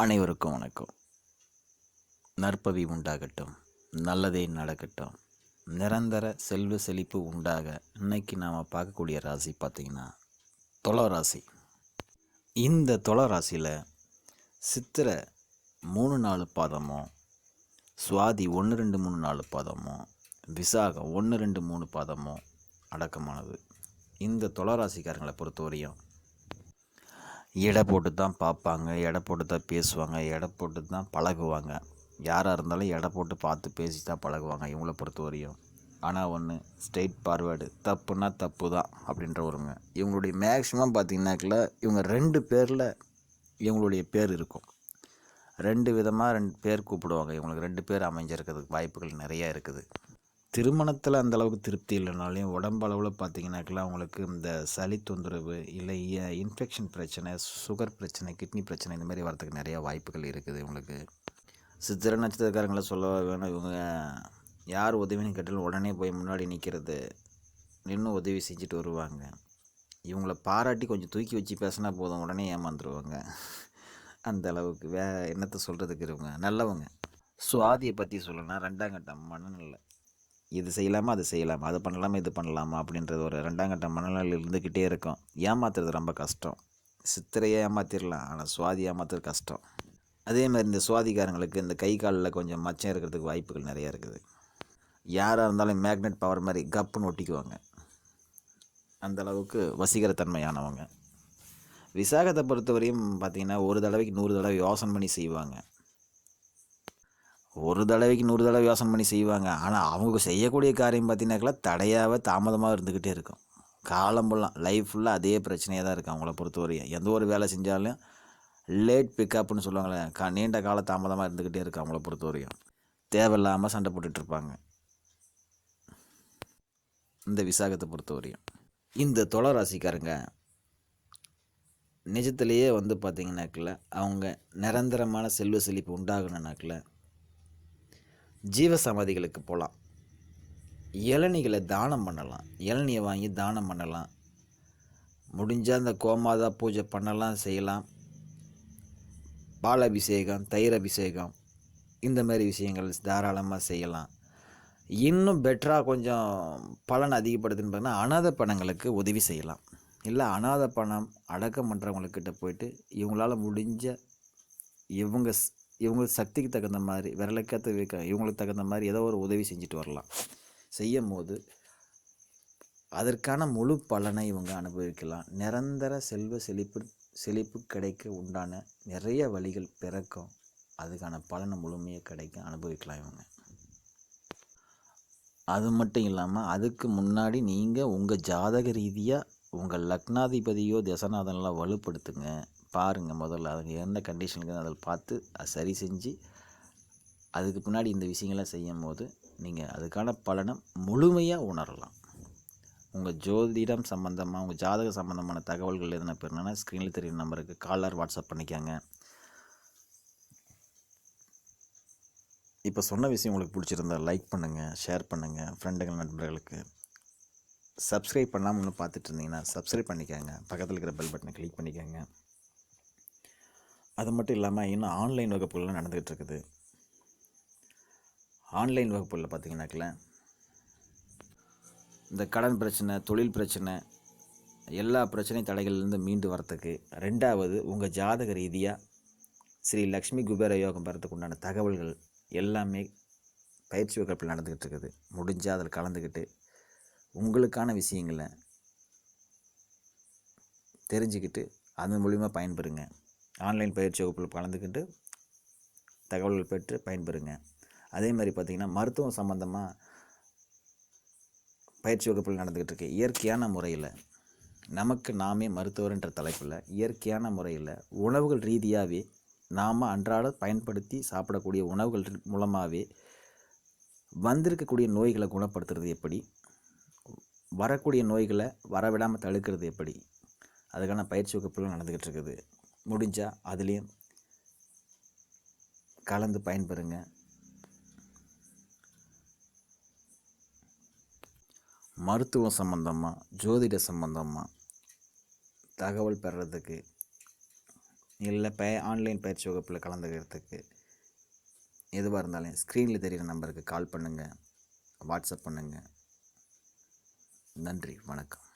அனைவருக்கும் வணக்கம். நற்பவி உண்டாகட்டும், நல்லதே நடக்கட்டும், நிரந்தர செல்வ செழிப்பு உண்டாக. இன்னைக்கு நாம் பார்க்கக்கூடிய ராசி பார்த்திங்கன்னா துலா ராசி. இந்த துலா ராசியில் சித்திரை 3-4 பாதமும், சுவாதி 1-2-3-4 பாதமும், விசாகம் 1-2-3 பாதமும் அடக்கமானது. இந்த துலா ராசிக்காரங்களை பொறுத்தவரையும் எடை போட்டு தான் பார்ப்பாங்க, எடை போட்டு தான் பேசுவாங்க, எடை போட்டு தான் பழகுவாங்க. யாராக இருந்தாலும் எடை போட்டு பார்த்து பேசி தான் பழகுவாங்க இவங்கள பொறுத்த வரையும். ஆனால் ஒன்று, ஸ்ட்ரெயிட் ஃபார்வேர்டு, தப்புனா தப்பு தான் அப்படின்ற ஒருங்க. இவங்களுடைய மேக்ஸிமம் பார்த்திங்கனாக்கில் இவங்க 2 பேரில் இவங்களுடைய பேர் இருக்கும். 2 விதமாக 2 பேர் கூப்பிடுவாங்க. இவங்களுக்கு 2 பேர் அமைஞ்சிருக்கிறதுக்கு வாய்ப்புகள் நிறையா இருக்குது. திருமணத்தில் அந்தளவுக்கு திருப்தி இல்லைனாலையும் உடம்பளவில் பார்த்திங்கனாக்கெல்லாம் அவங்களுக்கு இந்த சளி தொந்தரவு, இல்லை இன்ஃபெக்ஷன் பிரச்சனை, சுகர் பிரச்சனை, கிட்னி பிரச்சனை, இந்த மாதிரி வரத்துக்கு நிறையா வாய்ப்புகள் இருக்குது இவங்களுக்கு. சித்திரை நட்சத்திரக்காரங்களை சொல்ல வேணும். இவங்க யார் உதவின்னு கேட்டாலும் உடனே போய் முன்னாடி நிற்கிறது, நின்று உதவி செஞ்சுட்டு வருவாங்க. இவங்கள பாராட்டி கொஞ்சம் தூக்கி வச்சு பேசினா போதும், உடனே ஏமாந்துருவாங்க. அந்த அளவுக்கு என்னத்தை சொல்கிறதுக்கு இவங்க நல்லவங்க. சுவாதியை பற்றி சொல்லணும்னா 2ஆம் கட்டம் மனநிலை. இது செய்யலாமா, அது செய்யலாமா, அது பண்ணலாமா, இது பண்ணலாமா அப்படின்றது ஒரு 2ஆம் கட்ட மனநிலையில் இருந்துக்கிட்டே இருக்கும். ஏமாத்துறது ரொம்ப கஷ்டம். சித்திரையை ஏமாற்றிடலாம், ஆனால் சுவாதி ஏமாத்துறது கஷ்டம். அதேமாதிரி இந்த சுவாதிக்காரங்களுக்கு இந்த கை காலில் கொஞ்சம் மச்சம் இருக்கிறதுக்கு வாய்ப்புகள் நிறையா இருக்குது. யாராக இருந்தாலும் மேக்னெட் பவர் மாதிரி கப்புன்னு ஒட்டிக்குவாங்க. அந்தளவுக்கு வசீகரத்தன்மையானவங்க. விசாகத்தை பொறுத்தவரையும் பார்த்திங்கன்னா 1 தடவைக்கு 100 தடவை யோசனை பண்ணி செய்வாங்க. 1 தடவைக்கு 100 தடவை யோசனை பண்ணி செய்வாங்க. ஆனால் அவங்க செய்யக்கூடிய காரியம் பார்த்திங்கனாக்கெல்லாம் தடையாக தாமதமாக இருந்துக்கிட்டே இருக்கும். காலம் ஃபுல்லாக லைஃப் ஃபுல்லாக அதே பிரச்சனையாக தான் இருக்குது அவங்கள பொறுத்தவரையும். எந்த ஒரு வேலை செஞ்சாலும் லேட் பிக்கப்னு சொல்லுவாங்களே, நீண்ட கால தாமதமாக இருந்துக்கிட்டே இருக்குது அவங்கள பொறுத்தவரையும். தேவையில்லாமல் சண்டை போட்டுட்ருப்பாங்க இந்த விசாகத்தை பொறுத்தவரையும். இந்த துலா ராசிக்காரங்க நிஜத்திலேயே பார்த்திங்கனாக்கில் அவங்க நிரந்தரமான செல்வ செழிப்பு உண்டாகணுன்னாக்கில் ஜீவசமாதிகளுக்கு போகலாம். இளநிகளை தானம் பண்ணலாம். இளநியை வாங்கி தானம் பண்ணலாம். முடிஞ்சால் அந்த கோமாதா பூஜை பண்ணலாம், செய்யலாம். பால் அபிஷேகம், தயிர் அபிஷேகம், இந்த மாதிரி விஷயங்கள் தாராளமாக செய்யலாம். இன்னும் பெட்டராக கொஞ்சம் பலன் அதிகப்படுதுன்னு பார்த்தீங்கன்னா அனாதை பணங்களுக்கு உதவி செய்யலாம். இல்லை அனாதை பணம் அடக்கம் பண்ணுறவங்கக்கிட்ட போயிட்டு இவங்களால் முடிஞ்ச இவங்க சக்திக்கு தகுந்த மாதிரி விரலுக்கேற்ற வைக்க இவங்களுக்கு தகுந்த மாதிரி ஏதோ ஒரு உதவி செஞ்சுட்டு வரலாம். செய்யும் போது அதற்கான முழு பலனை இவங்க அனுபவிக்கலாம். நிரந்தர செல்வ செழிப்பு கிடைக்க உண்டான நிறைய வழிகள் பிறக்கும். அதுக்கான பலனை முழுமையாக கிடைக்கும், அனுபவிக்கலாம் இவங்க. அது மட்டும் இல்லாமல் அதுக்கு முன்னாடி நீங்கள் உங்கள் ஜாதக ரீதியாக உங்கள் லக்னாதிபதியோ தசநாதனெலாம் வலுப்படுத்துங்க. பாருங்கள் முதல்ல அதுங்க எந்த கண்டிஷனுக்கு அதில் பார்த்து அதை சரி செஞ்சு அதுக்கு முன்னாடி இந்த விஷயங்கள்லாம் செய்யும் போது நீங்கள் அதுக்கான பலனை முழுமையாக உணரலாம். உங்கள் ஜோதிடம் சம்மந்தமாக, உங்கள் ஜாதக சம்மந்தமான தகவல்கள் எதுனா பெறணுன்னா ஸ்க்ரீனில் தெரியும் நம்பருக்கு காலர் வாட்ஸ்அப் பண்ணிக்காங்க. இப்போ சொன்ன விஷயம் உங்களுக்கு பிடிச்சிருந்தால் லைக் பண்ணுங்கள், ஷேர் பண்ணுங்கள் ஃப்ரெண்டுகள் நண்பர்களுக்கு. சப்ஸ்கிரைப் பண்ணாமல் இன்னும் பார்த்துட்டு இருந்தீங்கன்னா சப்ஸ்கிரைப் பண்ணிக்கோங்க. பக்கத்தில் இருக்கிற பெல் பட்டனை கிளிக் பண்ணிக்கோங்க. அது மட்டும் இல்லாமல் இன்னும் ஆன்லைன் வகுப்புகள்லாம் நடந்துகிட்டு இருக்குது. ஆன்லைன் வகுப்புகளில் பார்த்திங்கனாக்கில் இந்த கடன் பிரச்சனை, தொழில் பிரச்சனை, எல்லா பிரச்சனையும் தடைகள்லேருந்து மீண்டு வரத்துக்கு, 2வது உங்கள் ஜாதக ரீதியாக ஸ்ரீ லக்ஷ்மி குபேர யோகம் பெறத்துக்கு உண்டான தகவல்கள் எல்லாமே பயிற்சி வகுப்பில் நடந்துக்கிட்டு இருக்குது. முடிஞ்சால் அதில் கலந்துக்கிட்டு உங்களுக்கான விஷயங்களை தெரிஞ்சுக்கிட்டு அதன் மூலிமா பயன்பெறுங்க. ஆன்லைன் பயிற்சி வகுப்பில் கலந்துக்கிட்டு தகவல்கள் பெற்று பயன்பெறுங்க. அதே மாதிரி பார்த்திங்கன்னா மருத்துவம் சம்மந்தமாக பயிற்சி வகுப்பில் நடந்துக்கிட்டு இருக்கு. இயற்கையான முறையில் நமக்கு நாமே மருத்துவர்ன்ற தலைப்பில் இயற்கையான முறையில் உணவுகள் ரீதியாகவே நாம் அன்றாட பயன்படுத்தி சாப்பிடக்கூடிய உணவுகள் மூலமாகவே வந்திருக்கக்கூடிய நோய்களை குணப்படுத்துறது எப்படி, வரக்கூடிய நோய்களை வரவிடாமல் தடுக்கிறது எப்படி, அதுக்கான பயிற்சி வகுப்புகள் நடந்துக்கிட்டு இருக்குது. முடிஞ்சால் அதுலேயும் கலந்து பயன்பெறுங்க. மருத்துவம் சம்பந்தமாக, ஜோதிட சம்பந்தமாக தகவல் பெறுறதுக்கு இல்லை ஆன்லைன் பயிற்சி வகுப்பில் கலந்துக்கிறதுக்கு எதுவாக இருந்தாலும் ஸ்க்ரீனில் தெரிகிற நம்பருக்கு கால் பண்ணுங்கள், வாட்ஸ்அப் பண்ணுங்கள். நன்றி, வணக்கம்.